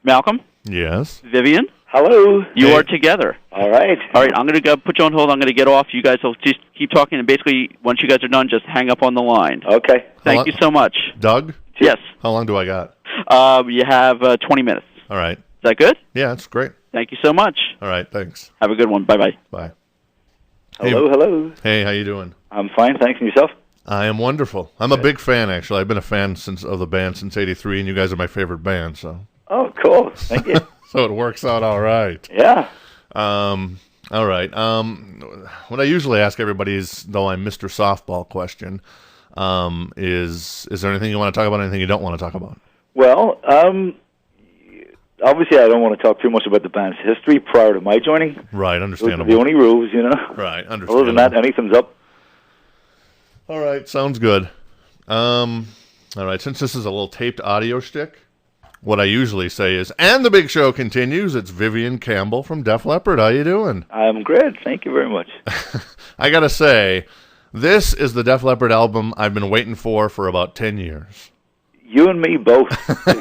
Malcolm? Yes. Vivian? Hello. You are together. All right. All right, I'm going to put you on hold. I'm going to get off. You guys will just keep talking, and basically, once you guys are done, just hang up on the line. Okay. Thank you so much. Doug? Yes. How long do I got? You have 20 minutes. All right. Is that good? Yeah, that's great. Thank you so much. All right, thanks. Have a good one. Bye-bye. Bye. Hello. Hey, how you doing? I'm fine, thanks. And yourself? I am wonderful. I'm a big fan, actually. I've been a fan of the band since '83, and you guys are my favorite band, so. Oh, cool. Thank you. So it works out all right. Yeah. All right. What I usually ask everybody is, though I'm Mr. Softball question, is there anything you want to talk about, anything you don't want to talk about? Well, obviously I don't want to talk too much about the band's history prior to my joining. Right, understandable. Those are the only rules, you know. Right, understandable. Other than that, anything's up. All right, sounds good. All right, since this is a little taped audio shtick, what I usually say is, and the big show continues, it's Vivian Campbell from Def Leppard. How you doing? I'm great. Thank you very much. I got to say, this is the Def Leppard album I've been waiting for about 10 years. You and me both,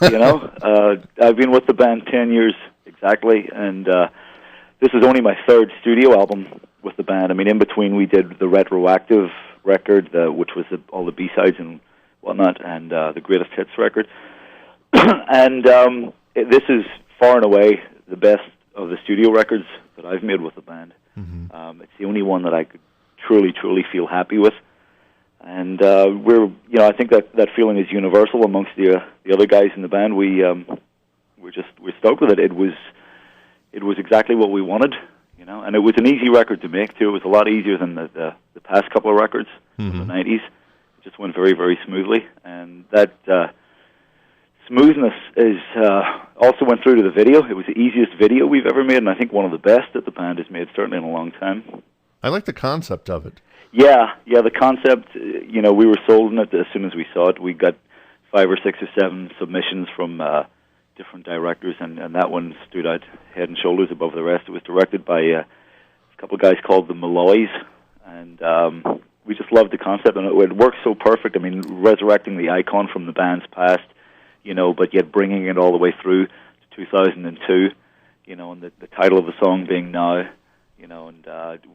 you know. I've been with the band 10 years exactly, and this is only my third studio album with the band. I mean, in between we did the retroactive record, which was all the B-sides and whatnot, and the greatest hits record. And this is far and away the best of the studio records that I've made with the band. Mm-hmm. It's the only one that I could truly feel happy with. And I think that feeling is universal amongst the other guys in the band. We're stoked with it. It was exactly what we wanted, you know. And it was an easy record to make too. It was a lot easier than the past couple of records in the '90s. It just went very, very smoothly, and that smoothness is also went through to the video. It was the easiest video we've ever made, and I think one of the best that the band has made, certainly in a long time. I like the concept of it. Yeah, the concept, you know, we were sold on it as soon as we saw it. We got 5 or 6 or 7 submissions from different directors, and that one stood out head and shoulders above the rest. It was directed by a couple of guys called the Malloys, and we just loved the concept, and it worked so perfect. I mean, resurrecting the icon from the band's past, you know, but yet bringing it all the way through to 2002, you know, and the title of the song being Now. You know, and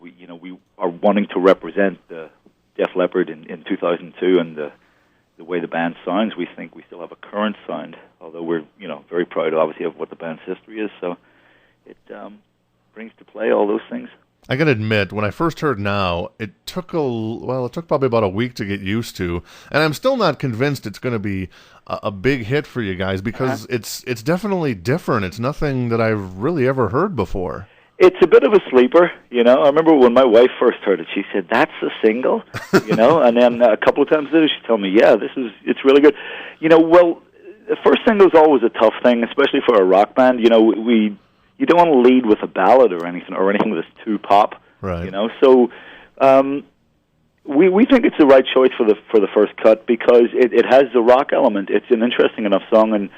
we are wanting to represent the Def Leppard in 2002, and the way the band sounds. We think we still have a current sound, although we're very proud, obviously, of what the band's history is. So it brings to play all those things. I got to admit, when I first heard Now, it took probably about a week to get used to, and I'm still not convinced it's going to be a big hit for you guys because it's definitely different. It's nothing that I've really ever heard before. It's a bit of a sleeper, you know. I remember when my wife first heard it, she said, "That's a single," you know. And then a couple of times later, she told me, "Yeah, it's really good." You know, well, the first single's always a tough thing, especially for a rock band. You know, you don't want to lead with a ballad or anything that's too pop, right? You know, so we think it's the right choice for the first cut because it has the rock element. It's an interesting enough song, and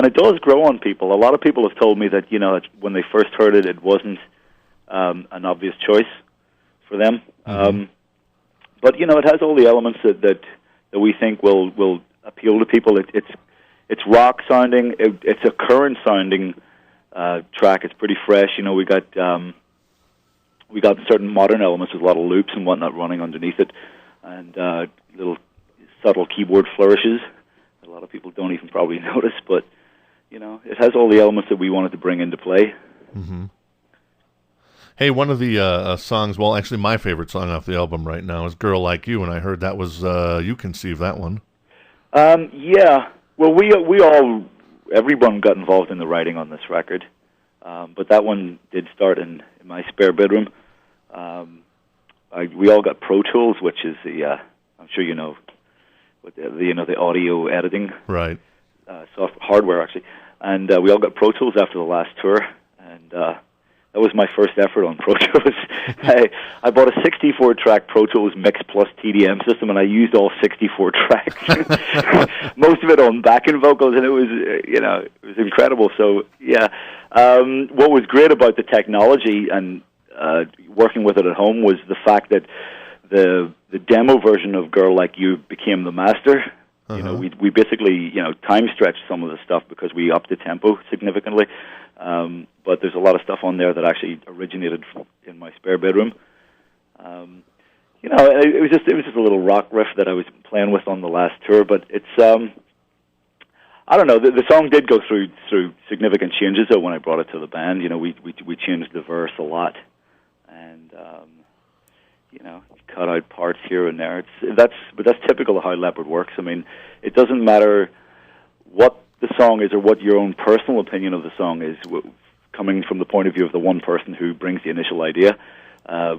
it does grow on people. A lot of people have told me that, you know, when they first heard it, it wasn't an obvious choice for them. Mm-hmm. But, you know, it has all the elements that we think will appeal to people. It's rock sounding. It's a current sounding track. It's pretty fresh. You know, we got certain modern elements with a lot of loops and whatnot running underneath it, and little subtle keyboard flourishes that a lot of people don't even probably notice, but you know, it has all the elements that we wanted to bring into play. Mm-hmm. Hey, one of the songs, well, actually my favorite song off the album right now is Girl Like You, and I heard that was, you conceived that one. Yeah. Well, everyone got involved in the writing on this record, but that one did start in my spare bedroom. We all got Pro Tools, which is I'm sure you know, the audio editing. Right. Hardware, actually. And we all got Pro Tools after the last tour, and that was my first effort on Pro Tools. I bought a 64-track Pro Tools Mix Plus TDM system, and I used all 64 tracks, most of it on backing vocals, and it was incredible. So, yeah. What was great about the technology and working with it at home was the fact that the demo version of Girl Like You became the master, We basically time stretched some of the stuff because we upped the tempo significantly. But there's a lot of stuff on there that actually originated in my spare bedroom. It was just a little rock riff that I was playing with on the last tour. But it's I don't know. The song did go through significant changes though when I brought it to the band. We changed the verse a lot, and cut out parts here and there. But that's typical of how Leppard works. I mean, it doesn't matter what the song is or what your own personal opinion of the song is, coming from the point of view of the one person who brings the initial idea.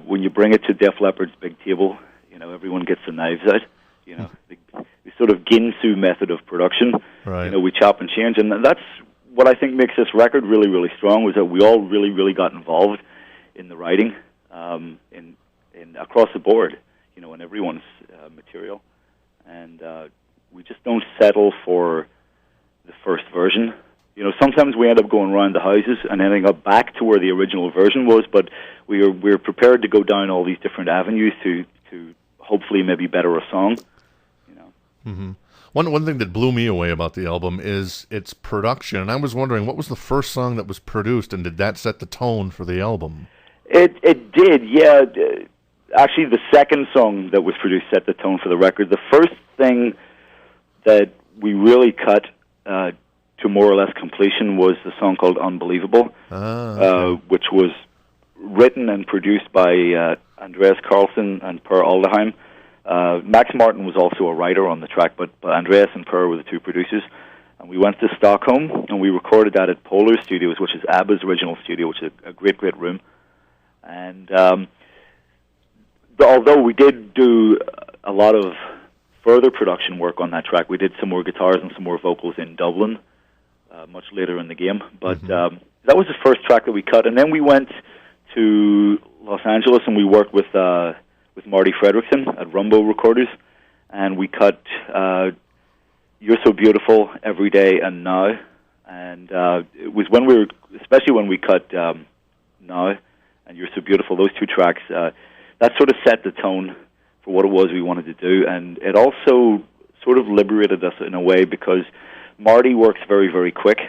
When you bring it to Def Leppard's big table, everyone gets the knives out. The sort of Ginsu method of production. Right. We chop and change, and that's what I think makes this record really, really strong. Was that we all really, really got involved in the writing, in across the board, in everyone's material, and we just don't settle for the first version. Sometimes we end up going around the houses and ending up back to where the original version was, but we're prepared to go down all these different avenues to hopefully maybe better a song. Mm-hmm. One thing that blew me away about the album is its production, and I was wondering, what was the first song that was produced, and did that set the tone for the album? It did, yeah. Actually, the second song that was produced set the tone for the record. The first thing that we really cut to more or less completion was the song called Unbelievable, which was written and produced by Andreas Carlson and Per Alderheim. Max Martin was also a writer on the track, but Andreas and Per were the two producers. And we went to Stockholm, and we recorded that at Polar Studios, which is ABBA's original studio, which is a great, great room. And although we did do a lot of further production work on that track, we did some more guitars and some more vocals in Dublin much later in the game. But that was the first track that we cut. And then we went to Los Angeles, and we worked with Marty Fredrickson at Rumbo Recorders, and we cut You're So Beautiful, Every Day, and Now. And it was especially when we cut Now and You're So Beautiful, those two tracks, that sort of set the tone for what it was we wanted to do. And it also sort of liberated us in a way, because Marty works very, very quick,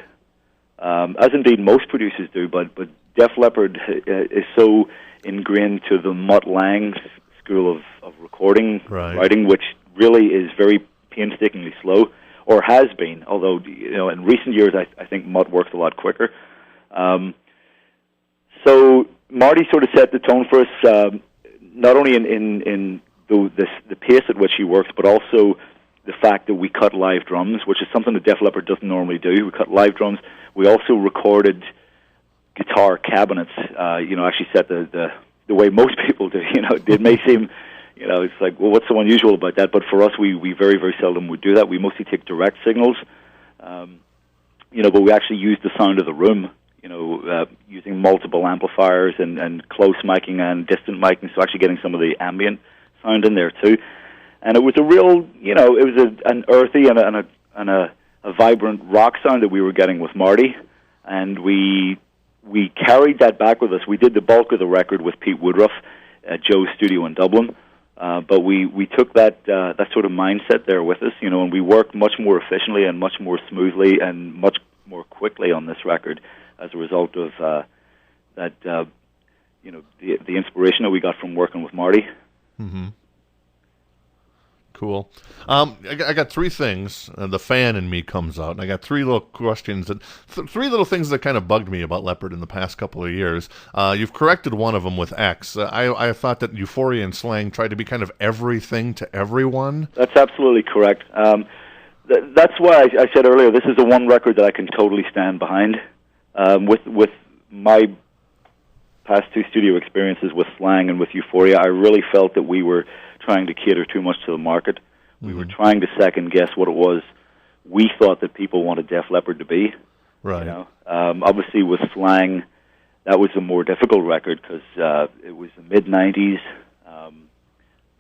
as indeed most producers do, but Def Leppard is so ingrained to the Mutt Lange school of recording, writing, which really is very painstakingly slow, or has been, although in recent years I think Mutt works a lot quicker. So Marty sort of set the tone for us, not only in the pace at which he works, but also the fact that we cut live drums, which is something that Def Leppard doesn't normally do. We cut live drums. We also recorded guitar cabinets. Actually set the way most people do. It may seem, it's like, well, what's so unusual about that? But for us, we very, very seldom would do that. We mostly take direct signals, but we actually use the sound of the room, using multiple amplifiers and close miking and distant miking, so actually getting some of the ambient sound in there too. And it was a real, it was an earthy and a vibrant rock sound that we were getting with Marty, and we carried that back with us. We did the bulk of the record with Pete Woodruff at Joe's studio in Dublin, but we took that sort of mindset there with us, and we worked much more efficiently and much more smoothly and much more quickly on this record as a result of the inspiration that we got from working with Marty. Mm-hmm. Cool. I got three things. The fan in me comes out, and I got three little questions, three little things that kind of bugged me about Leppard in the past couple of years. You've corrected one of them with X. I thought that Euphoria and Slang tried to be kind of everything to everyone. That's absolutely correct. That's why I said earlier, this is the one record that I can totally stand behind. With my past two studio experiences with Slang and with Euphoria, I really felt that we were trying to cater too much to the market. We were trying to second guess what it was we thought that people wanted Def Leppard to be. Right. Obviously with Slang, that was a more difficult record because it was the mid-'90s,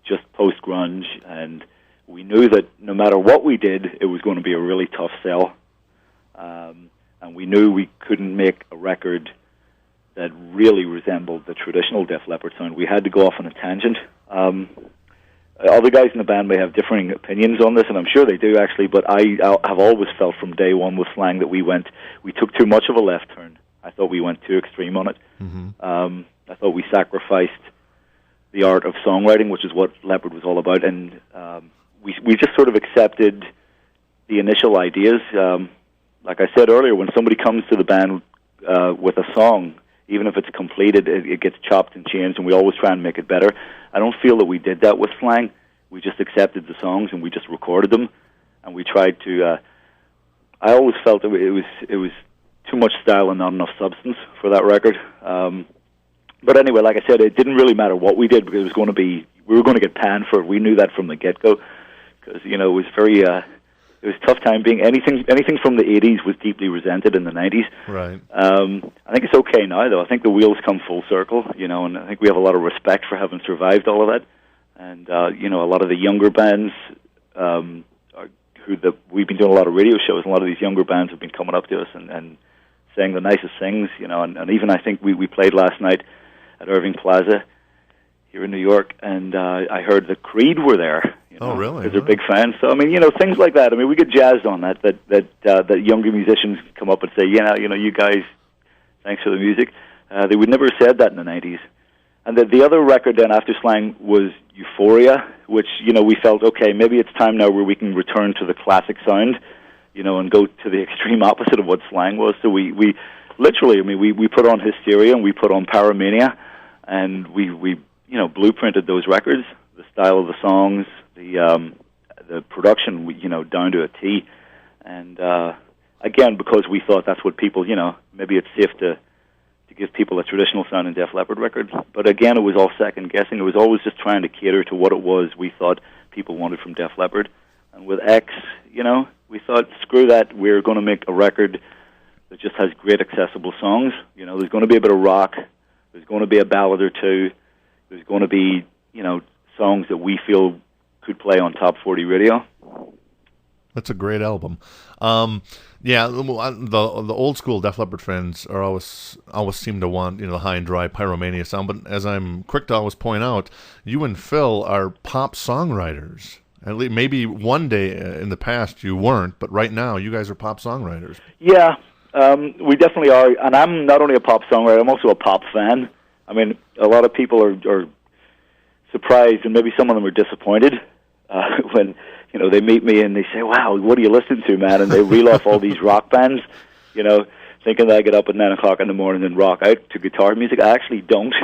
just post-grunge, and we knew that no matter what we did, it was going to be a really tough sell. And we knew we couldn't make a record that really resembled the traditional Def Leppard sound. We had to go off on a tangent. other guys in the band may have differing opinions on this, and I'm sure they do actually, but I have always felt from day one with Slang that we took too much of a left turn. I thought we went too extreme on it. Mm-hmm. I thought we sacrificed the art of songwriting, which is what Leppard was all about, and we just sort of accepted the initial ideas. Like I said earlier, when somebody comes to the band with a song, even if it's completed, it gets chopped and changed, and we always try and make it better. I don't feel that we did that with Slang. We just accepted the songs and we just recorded them, and we tried to. I always felt it was too much style and not enough substance for that record. But anyway, like I said, it didn't really matter what we did because we were going to get panned for it. We knew that from the get-go because it was very. It was a tough time being anything from the 80s was deeply resented in the 90s. Right. I think it's okay now, though. I think the wheels come full circle, and I think we have a lot of respect for having survived all of that. And, a lot of the younger bands, we've been doing a lot of radio shows, and a lot of these younger bands have been coming up to us and saying the nicest things, and even I think we played last night at Irving Plaza here in New York, and I heard the Creed were there. Oh, really? Because they're big fans. So, things like that. We get jazzed on that younger musicians come up and say, you guys, thanks for the music. They would never have said that in the 90s. And the other record then after Slang was Euphoria, which, we felt, okay, maybe it's time now where we can return to the classic sound, and go to the extreme opposite of what Slang was. So we literally, we put on Hysteria and we put on Paramania, and we blueprinted those records, the style of the songs, the production, down to a T, and again, because we thought that's what people, maybe it's safe to give people a traditional sound in Def Leppard record, but again, it was all second guessing. It was always just trying to cater to what it was we thought people wanted from Def Leppard, and with X, we thought, screw that, we're going to make a record that just has great accessible songs. There's going to be a bit of rock, there's going to be a ballad or two, there's going to be, songs that we feel could play on top 40 radio. That's a great album. The old school Def Leppard fans are always seem to want the high and dry Pyromania sound. But as I'm quick to always point out, you and Phil are pop songwriters. At least maybe one day in the past you weren't, but right now you guys are pop songwriters. Yeah, we definitely are. And I'm not only a pop songwriter, I'm also a pop fan. A lot of people are surprised, and maybe some of them are disappointed when they meet me and they say, "Wow, what are you listening to, man?" And they reel off all these rock bands, thinking that I get up at 9 o'clock in the morning and rock out to guitar music. I actually don't.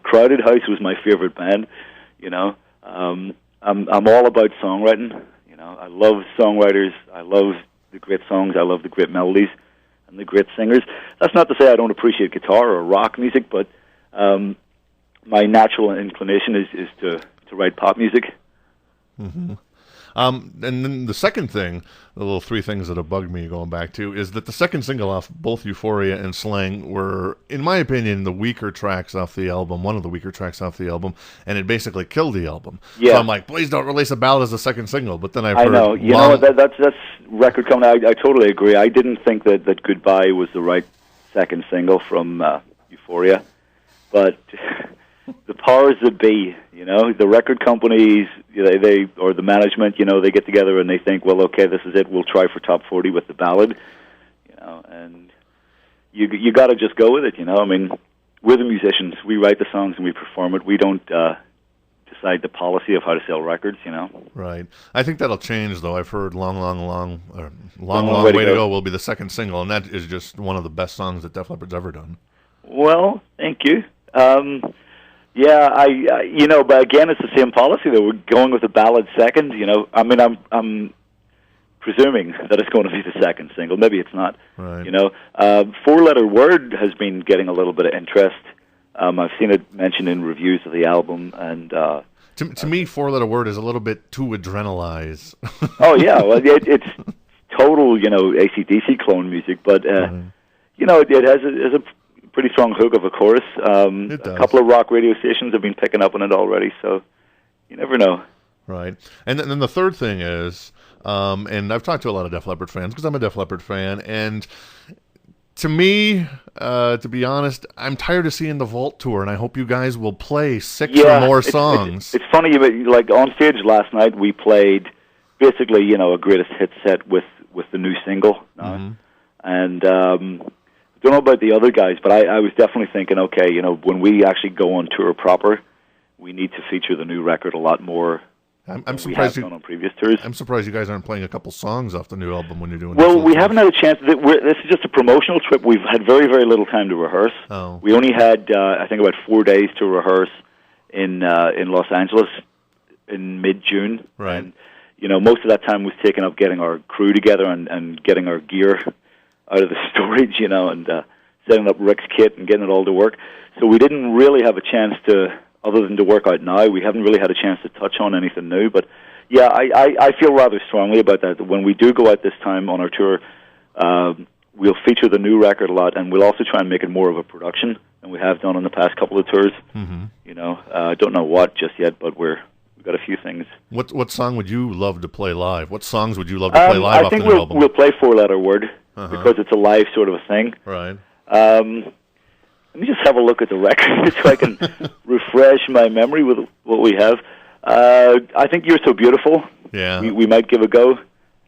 Crowded House was my favorite band. I'm all about songwriting. I love songwriters. I love the great songs. I love the great melodies and the great singers. That's not to say I don't appreciate guitar or rock music, but my natural inclination is to write pop music. Mm-hmm. And then the second thing, the little three things that have bugged me going back to, is that the second single off both Euphoria and Slang were, in my opinion, the weaker tracks off the album, one of the weaker tracks off the album, and it basically killed the album. Yeah. So I'm like, please don't release a ballad as a second single, but then I've heard... I know, that's record coming out. I totally agree. I didn't think that Goodbye was the right second single from Euphoria, but... the powers that be, the record companies, they or the management, they get together and they think, well, okay, this is it. We'll try for top 40 with the ballad, and you got to just go with it. We're the musicians. We write the songs and we perform it. We don't decide the policy of how to sell records. Right. I think that'll change, though. I've heard Long Way to Go will be the second single, and that is just one of the best songs that Def Leppard's ever done. Well, thank you. Yeah, but again, it's the same policy that we're going with the ballad second. I'm presuming that it's going to be the second single. Maybe it's not. Right. Four-letter Word has been getting a little bit of interest. I've seen it mentioned in reviews of the album, and to me, Four-letter Word is a little bit too adrenalized. Oh yeah, well, it's total, AC/DC clone music, but it has a pretty strong hook of a chorus. A couple of rock radio stations have been picking up on it already, so you never know. Right. And then the third thing is, and I've talked to a lot of Def Leppard fans because I'm a Def Leppard fan, and to me, to be honest, I'm tired of seeing the Vault tour, and I hope you guys will play 6 or more songs. It's funny, like on stage last night, we played basically, a greatest hits set with the new single. And I don't know about the other guys, but I was definitely thinking, okay, when we actually go on tour proper, we need to feature the new record a lot more. I'm surprised on previous tours. I'm surprised you guys aren't playing a couple songs off the new album when you're doing. Well, we haven't had a chance. This is just a promotional trip. We've had very, very little time to rehearse. Oh. We only had, I think, about 4 days to rehearse in Los Angeles in mid-June. Right. And, most of that time was taken up getting our crew together and getting our gear out of the storage, and setting up Rick's kit and getting it all to work. So we didn't really have a chance to. Other than to work out now, we haven't really had a chance to touch on anything new. But, yeah, I feel rather strongly about that. When we do go out this time on our tour, we'll feature the new record a lot, and we'll also try and make it more of a production than we have done on the past couple of tours. I don't know what just yet, but we've got a few things. What song would you love to play live? What songs would you love to play live off the new album? We'll play Four Letter Word because it's a live sort of a thing. Right. Let me just have a look at the record so I can refresh my memory with what we have. I think You're So Beautiful. Yeah. We might give a go.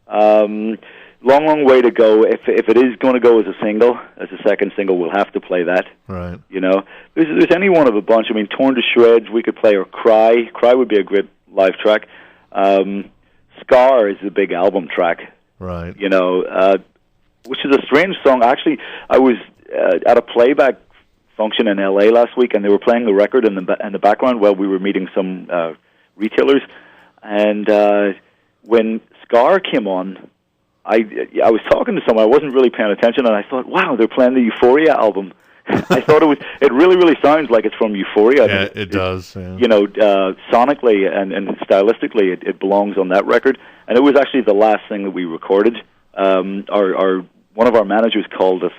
Long way to go. If it is going to go as a single, as a second single, we'll have to play that. Right. There's any one of a bunch. I mean, Torn to Shreds we could play, or Cry. Cry would be a great live track. Scar is the big album track. Right. Which is a strange song. Actually, I was at a playback function in L.A. last week, and they were playing the record in the background while we were meeting some retailers. And when Scar came on, I was talking to someone. I wasn't really paying attention, and I thought, wow, they're playing the Euphoria album. I thought it really, really sounds like it's from Euphoria. Yeah, it does. Yeah. Sonically and stylistically, it belongs on that record. And it was actually the last thing that we recorded. One of our managers called us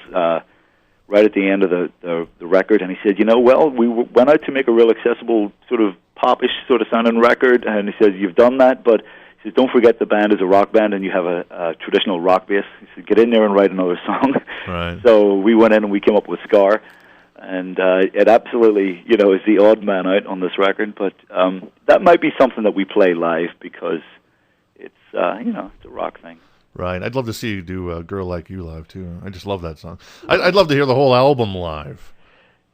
right at the end of the record, and he said, we went out to make a real accessible, sort of pop-ish sort of sounding record, and he says, you've done that, but he says, don't forget the band is a rock band and you have a traditional rock bass. He said, get in there and write another song. Right. So we went in and we came up with Scar, and it absolutely, is the odd man out on this record, but that might be something that we play live because it's, it's a rock thing. Right. I'd love to see you do a Girl Like You live, too. I just love that song. I'd love to hear the whole album live.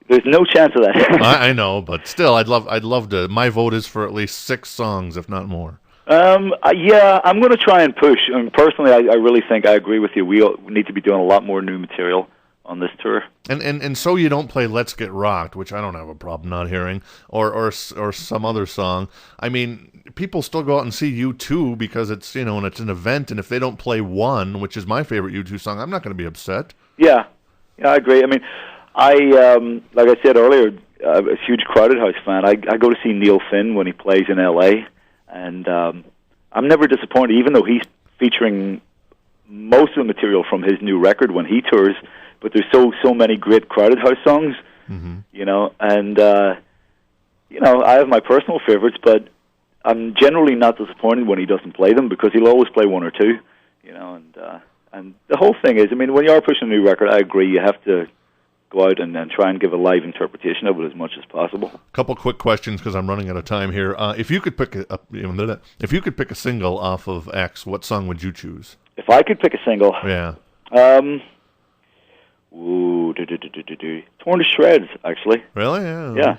There's no chance of that. I know, but still, I'd love to. My vote is for at least 6 songs, if not more. Yeah, I'm going to try and push. Personally, I really think I agree with you. We need to be doing a lot more new material on this tour. And so you don't play Let's Get Rocked, which I don't have a problem not hearing, or some other song. I mean, people still go out and see U2 because it's, and it's an event, and if they don't play one, which is my favorite U2 song, I'm not going to be upset. Yeah, I agree. I mean, like I said earlier, I'm a huge Crowded House fan. I go to see Neil Finn when he plays in L.A., and I'm never disappointed, even though he's featuring most of the material from his new record when he tours, but there's so many great Crowded House songs, and I have my personal favorites, but I'm generally not disappointed when he doesn't play them because he'll always play one or two, and the whole thing is, I mean, when you are pushing a new record, I agree, you have to go out and try and give a live interpretation of it as much as possible. A couple quick questions because I'm running out of time here. If you could pick a single off of X, what song would you choose? If I could pick a single, yeah. Torn to Shreds, actually. Really? Yeah. Yeah.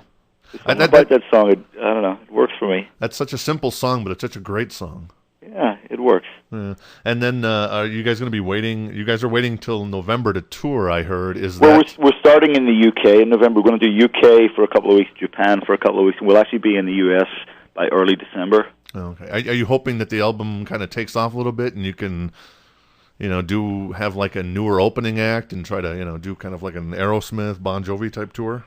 About that song, I don't know, it works for me. That's such a simple song, but it's such a great song. Yeah, it works. Yeah. And then, are you guys going to be waiting? You guys are waiting till November to tour, I heard. We're starting in the UK in November. We're going to do UK for a couple of weeks, Japan for a couple of weeks, and we'll actually be in the US by early December. Okay. Are you hoping that the album kind of takes off a little bit and you can, have like a newer opening act and try to, do kind of like an Aerosmith, Bon Jovi type tour?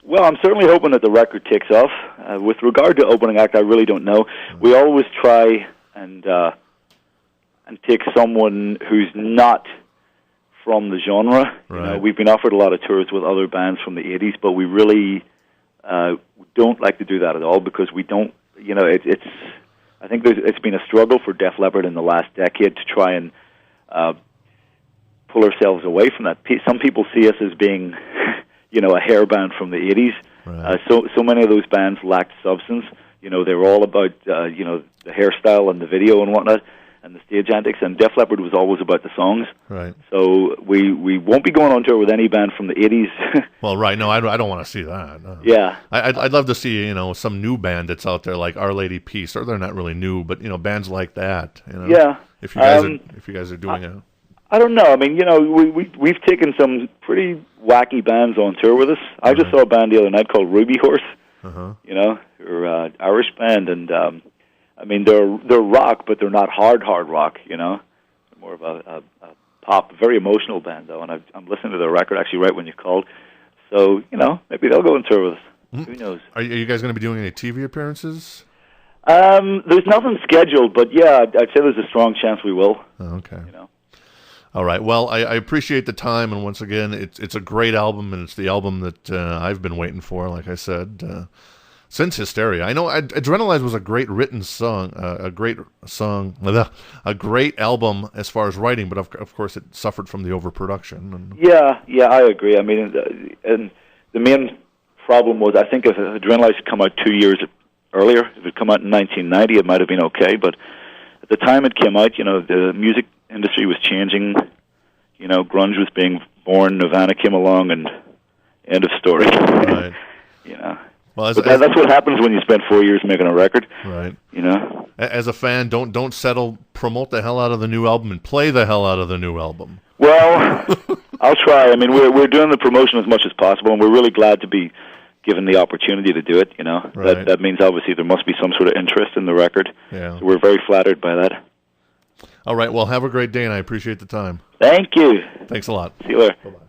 Well, I'm certainly hoping that the record takes off. With regard to opening act, I really don't know. We always try and take someone who's not from the genre. Right. We've been offered a lot of tours with other bands from the 80s, but we really don't like to do that at all because we don't, I think it's been a struggle for Def Leppard in the last decade to try and pull ourselves away from that. Some people see us as being, a hair band from the 80s. Right. So many of those bands lacked substance. They were all about, the hairstyle and the video and whatnot, and the stage antics, and Def Leppard was always about the songs. Right. So we won't be going on tour with any band from the 80s. Well, right. No, I don't want to see that. No. Yeah. I'd love to see, some new band that's out there like Our Lady Peace, or they're not really new, but, bands like that. Yeah. If you guys are doing it. I don't know. I mean, we've taken some pretty wacky bands on tour with us. I just saw a band the other night called Ruby Horse. They're an Irish band, and they're rock, but they're not hard rock. They're more of a pop, very emotional band though. And I'm listening to their record actually right when you called. So maybe they'll go on tour with us. Who knows? Are you guys going to be doing any TV appearances? There's nothing scheduled, but yeah, I'd say there's a strong chance we will. Oh, okay. All right. Well, I appreciate the time, and once again, it's a great album, and it's the album that I've been waiting for, like I said, since Hysteria. I know Adrenalize was a great written song, a great album as far as writing, but of course it suffered from the overproduction. And Yeah, I agree. I mean, and the main problem was, I think if Adrenalize had come out 2 years earlier, if it had come out in 1990, it might have been okay, but at the time it came out, the music industry was changing, grunge was being born, Nirvana came along, and end of story. Right. Well, that's what happens when you spend 4 years making a record. Right. As a fan, don't settle. Promote the hell out of the new album and play the hell out of the new album. Well, I'll try. I mean, we're doing the promotion as much as possible, and we're really glad to be given the opportunity to do it. Right. That means obviously there must be some sort of interest in the record. Yeah. So we're very flattered by that. All right. Well, have a great day, and I appreciate the time. Thank you. Thanks a lot. See you later. Bye-bye.